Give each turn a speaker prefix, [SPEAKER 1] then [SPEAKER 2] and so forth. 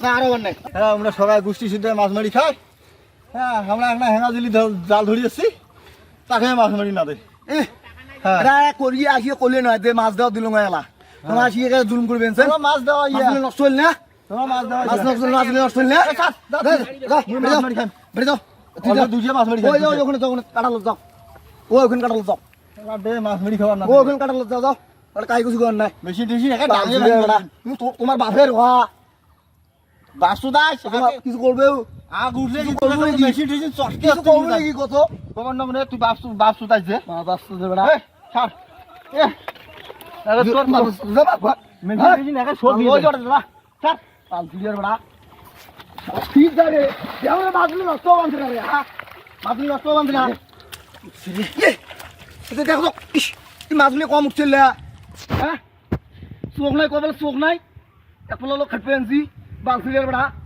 [SPEAKER 1] না আরো অনেক
[SPEAKER 2] হ্যাঁ আমরা সবাই গোষ্ঠী শুদ্ধ মাছ মারি খাই। হ্যাঁ আমরা একটা হেঙাজুলি জাল ধরি আসছি, তাকে মাছ মারি না দে। হ্যাঁ
[SPEAKER 1] এটা করিয়ে আসিয়ে করলে নয় যে মাছ দেওয়া দিল এলা তোমার আসিয়ে জুলুম করবেন
[SPEAKER 2] তোমার মাছ দেওয়া ইয়া,
[SPEAKER 1] নষ্ট হইল না
[SPEAKER 2] তোমার মাছ দেওয়া
[SPEAKER 1] মাছ নষ্ট নষ্ট হইল না
[SPEAKER 2] মাছ মারি খাই।
[SPEAKER 1] বেড়ে যাও
[SPEAKER 2] দুজে মাছ মারি
[SPEAKER 1] ওই
[SPEAKER 2] খাই।
[SPEAKER 1] যাও ওখানে যাও কাটালো যাও ও ওখানে কাটালো যাও
[SPEAKER 2] দে মাছ মারি খাবার না।
[SPEAKER 1] ও ওখানে কাটালো যাও যাও ওটা কাই কিছু করার নাই
[SPEAKER 2] বেশি টেশি একা ডাঙে
[SPEAKER 1] তোমার বাপের হওয়া
[SPEAKER 2] বাসু দাস
[SPEAKER 1] কিছু করবে
[SPEAKER 2] আগ উঠলে কি
[SPEAKER 1] করবো
[SPEAKER 2] করবে
[SPEAKER 1] নাকি?
[SPEAKER 2] বেশি টেশি চটকে
[SPEAKER 1] কিছু করবে নাকি কত
[SPEAKER 2] তোমার নাম রে তুই বাসু দাস দে।
[SPEAKER 1] বাস্তু দেবে না
[SPEAKER 2] এই ছাড় এ আরে তোর মেশিন টেশি একা সব দিয়ে দে। ছাড়
[SPEAKER 1] ঠিক আছে যেমন মাছগুলো নষ্ট বাঁধতে পারে হ্যাঁ মাছগুলো নষ্ট বাঁধতে না দেখো তো এই মাছগুলো কম উঠছিল হ্যাঁ চোখ নাই কবে চোখ নাই এক লোক খাটবে আনছি বালছিলের বেড়া